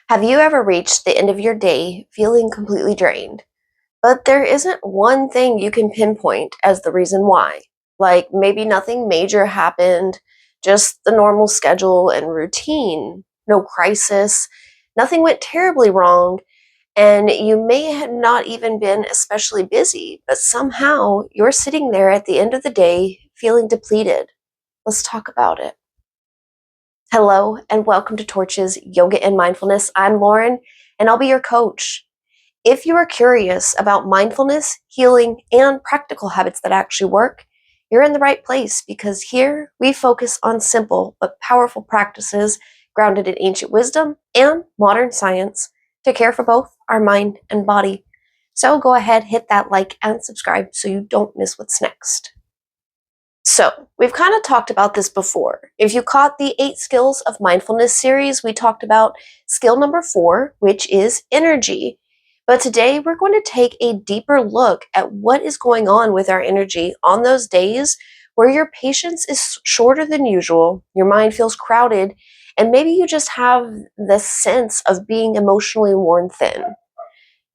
Have you ever reached the end of your day feeling completely drained, but there isn't one thing you can pinpoint as the reason why? Like maybe nothing major happened, just the normal schedule and routine, no crisis, nothing went terribly wrong, and you may have not even been especially busy, but somehow you're sitting there at the end of the day feeling depleted. Let's talk about it. Hello, and welcome to Torches Yoga and Mindfulness. I'm Lauren, and I'll be your coach. If you are curious about mindfulness, healing, and practical habits that actually work, you're in the right place because here we focus on simple but powerful practices grounded in ancient wisdom and modern science to care for both our mind and body. So go ahead, hit that like and subscribe so you don't miss what's next. So, we've kind of talked about this before. If you caught the 8 Skills of Mindfulness series, we talked about skill number 4, which is energy. But today we're going to take a deeper look at what is going on with our energy on those days where your patience is shorter than usual, your mind feels crowded, and maybe you just have the sense of being emotionally worn thin.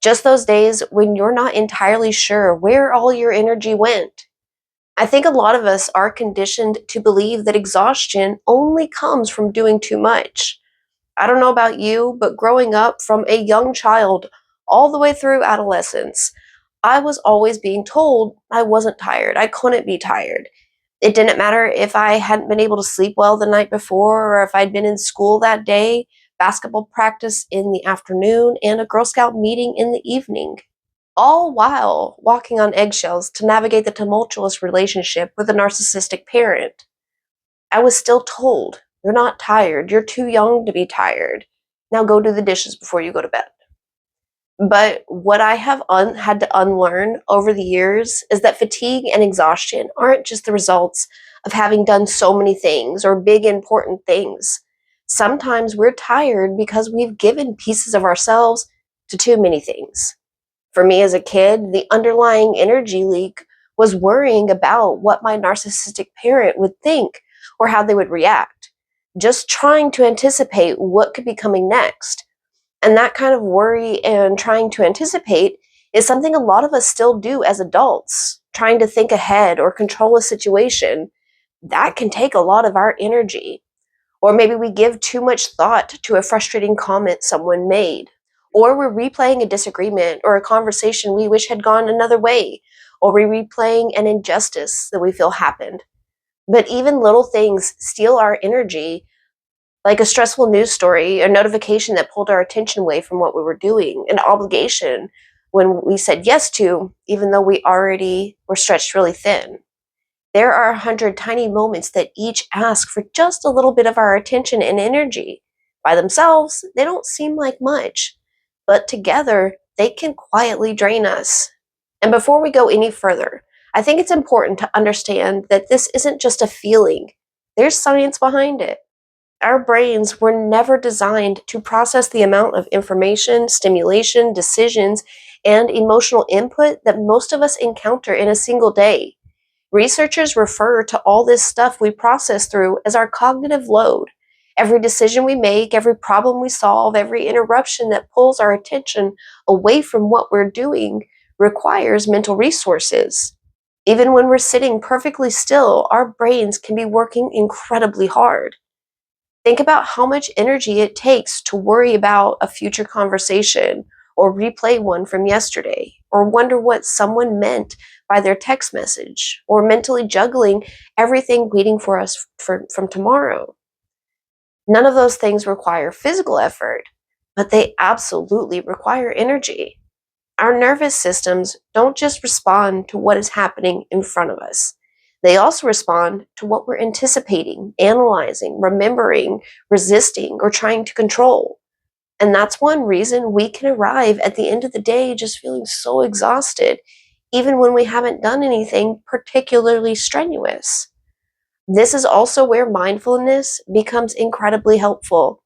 Just those days when you're not entirely sure where all your energy went. I think a lot of us are conditioned to believe that exhaustion only comes from doing too much. I don't know about you, but growing up from a young child all the way through adolescence, I was always being told I wasn't tired. I couldn't be tired. It didn't matter if I hadn't been able to sleep well the night before or if I'd been in school that day, basketball practice in the afternoon, and a Girl Scout meeting in the evening, all while walking on eggshells to navigate the tumultuous relationship with a narcissistic parent. I was still told, "You're not tired, you're too young to be tired. Now go do the dishes before you go to bed." But what I have had to unlearn over the years is that fatigue and exhaustion aren't just the results of having done so many things or big important things. Sometimes we're tired because we've given pieces of ourselves to too many things. For me as a kid, the underlying energy leak was worrying about what my narcissistic parent would think or how they would react, just trying to anticipate what could be coming next. And that kind of worry and trying to anticipate is something a lot of us still do as adults, trying to think ahead or control a situation. That can take a lot of our energy. Or maybe we give too much thought to a frustrating comment someone made. Or we're replaying a disagreement or a conversation we wish had gone another way. Or we're replaying an injustice that we feel happened. But even little things steal our energy, like a stressful news story, a notification that pulled our attention away from what we were doing, an obligation when we said yes to, even though we already were stretched really thin. There are 100 tiny moments that each ask for just a little bit of our attention and energy. By themselves, they don't seem like much, but together, they can quietly drain us. And before we go any further, I think it's important to understand that this isn't just a feeling, there's science behind it. Our brains were never designed to process the amount of information, stimulation, decisions, and emotional input that most of us encounter in a single day. Researchers refer to all this stuff we process through as our cognitive load. Every decision we make, every problem we solve, every interruption that pulls our attention away from what we're doing requires mental resources. Even when we're sitting perfectly still, our brains can be working incredibly hard. Think about how much energy it takes to worry about a future conversation or replay one from yesterday, or wonder what someone meant by their text message, or mentally juggling everything waiting for us from tomorrow. None of those things require physical effort, but they absolutely require energy. Our nervous systems don't just respond to what is happening in front of us. They also respond to what we're anticipating, analyzing, remembering, resisting, or trying to control. And that's one reason we can arrive at the end of the day just feeling so exhausted, even when we haven't done anything particularly strenuous. This is also where mindfulness becomes incredibly helpful.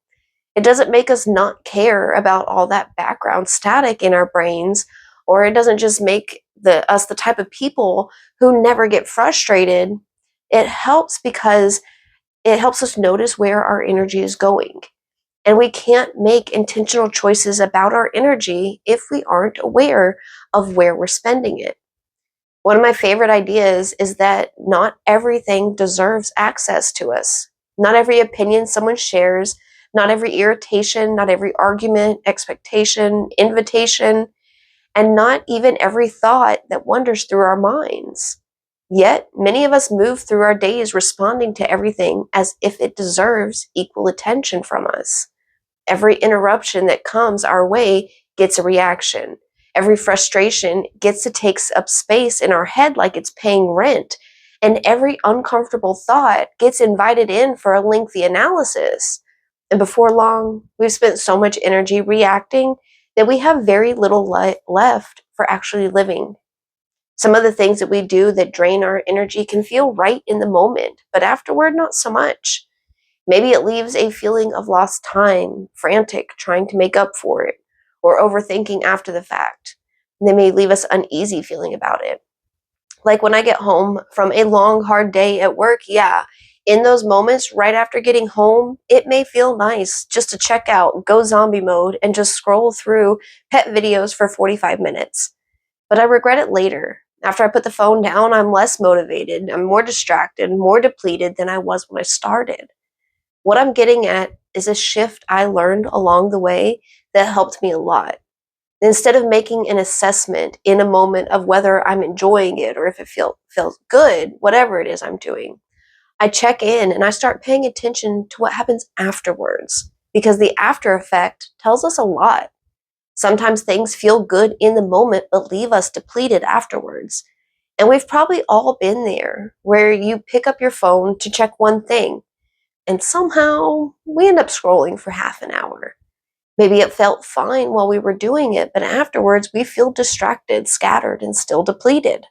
It doesn't make us not care about all that background static in our brains, or it doesn't just make us the type of people who never get frustrated. It helps because it helps us notice where our energy is going. And we can't make intentional choices about our energy if we aren't aware of where we're spending it. One of my favorite ideas is that not everything deserves access to us. Not every opinion someone shares, not every irritation, not every argument, expectation, invitation, and not even every thought that wanders through our minds. Yet, many of us move through our days responding to everything as if it deserves equal attention from us. Every interruption that comes our way gets a reaction. Every frustration gets to take up space in our head like it's paying rent. And every uncomfortable thought gets invited in for a lengthy analysis. And before long, we've spent so much energy reacting that we have very little left for actually living. Some of the things that we do that drain our energy can feel right in the moment, but afterward, not so much. Maybe it leaves a feeling of lost time, frantic, trying to make up for it, or overthinking after the fact. They may leave us uneasy feeling about it. Like when I get home from a long, hard day at work, yeah, in those moments right after getting home, it may feel nice just to check out, go zombie mode, and just scroll through pet videos for 45 minutes. But I regret it later. After I put the phone down, I'm less motivated, I'm more distracted, more depleted than I was when I started. What I'm getting at is a shift I learned along the way that helped me a lot. Instead of making an assessment in a moment of whether I'm enjoying it or if it feels good, whatever it is I'm doing, I check in and I start paying attention to what happens afterwards because the after effect tells us a lot. Sometimes things feel good in the moment but leave us depleted afterwards. And we've probably all been there where you pick up your phone to check one thing and somehow we end up scrolling for half an hour. Maybe it felt fine while we were doing it, but afterwards we feel distracted, scattered, and still depleted.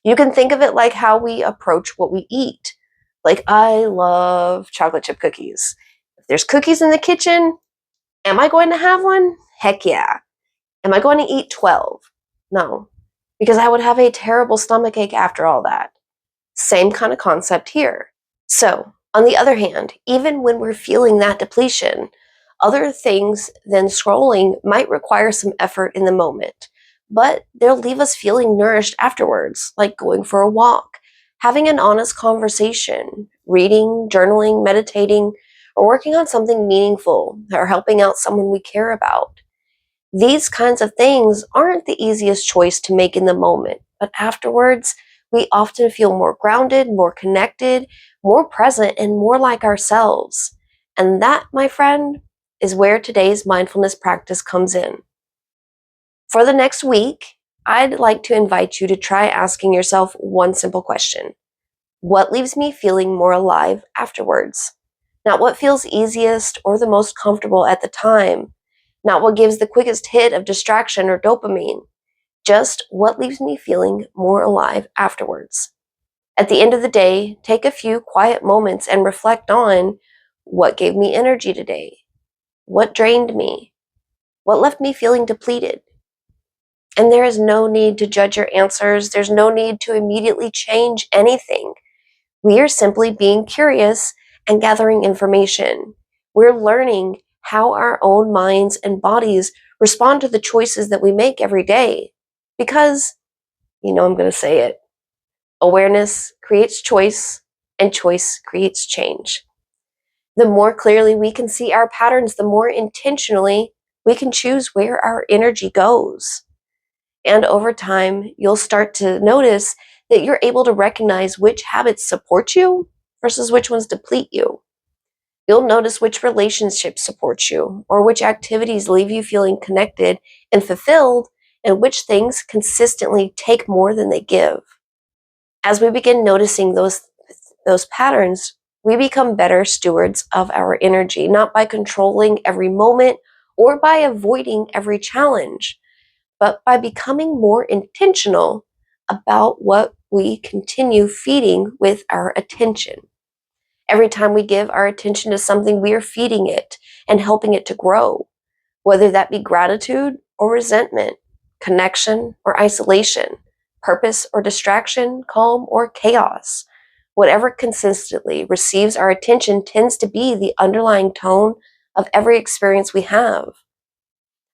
You can think of it like how we approach what we eat. Like, I love chocolate chip cookies. If there's cookies in the kitchen, am I going to have one? Heck yeah. Am I going to eat 12? No, because I would have a terrible stomachache after all that. Same kind of concept here. So, on the other hand, even when we're feeling that depletion, other things than scrolling might require some effort in the moment, but they'll leave us feeling nourished afterwards, like going for a walk, having an honest conversation, reading, journaling, meditating, or working on something meaningful, or helping out someone we care about. These kinds of things aren't the easiest choice to make in the moment, but afterwards, we often feel more grounded, more connected, more present, and more like ourselves. And that, my friend, is where today's mindfulness practice comes in. For the next week, I'd like to invite you to try asking yourself one simple question. What leaves me feeling more alive afterwards? Not what feels easiest or the most comfortable at the time, not what gives the quickest hit of distraction or dopamine, just what leaves me feeling more alive afterwards. At the end of the day, take a few quiet moments and reflect on what gave me energy today, what drained me, what left me feeling depleted. And there is no need to judge your answers. There's no need to immediately change anything. We are simply being curious and gathering information. We're learning how our own minds and bodies respond to the choices that we make every day. Because, I'm going to say it, awareness creates choice, and choice creates change. The more clearly we can see our patterns, the more intentionally we can choose where our energy goes. And over time, you'll start to notice that you're able to recognize which habits support you versus which ones deplete you. You'll notice which relationships support you or which activities leave you feeling connected and fulfilled, and which things consistently take more than they give. As we begin noticing those patterns, we become better stewards of our energy, not by controlling every moment or by avoiding every challenge, but by becoming more intentional about what we continue feeding with our attention. Every time we give our attention to something, we are feeding it and helping it to grow, whether that be gratitude or resentment, connection or isolation, purpose or distraction, calm or chaos. Whatever consistently receives our attention tends to be the underlying tone of every experience we have.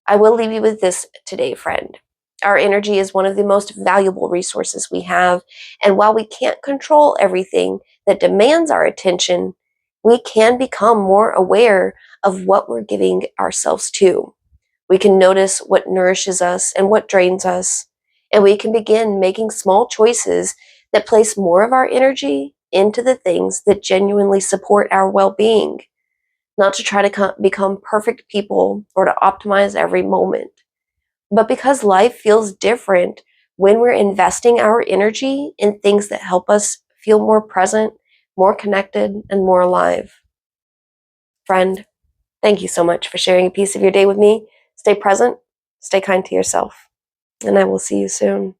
I will leave you with this today, friend. Our energy is one of the most valuable resources we have, and while we can't control everything that demands our attention, we can become more aware of what we're giving ourselves to. We can notice what nourishes us and what drains us, and we can begin making small choices that place more of our energy into the things that genuinely support our well-being, not to try to become perfect people or to optimize every moment, but because life feels different when we're investing our energy in things that help us feel more present, more connected, and more alive. Friend, thank you so much for sharing a piece of your day with me. Stay present, stay kind to yourself, and I will see you soon.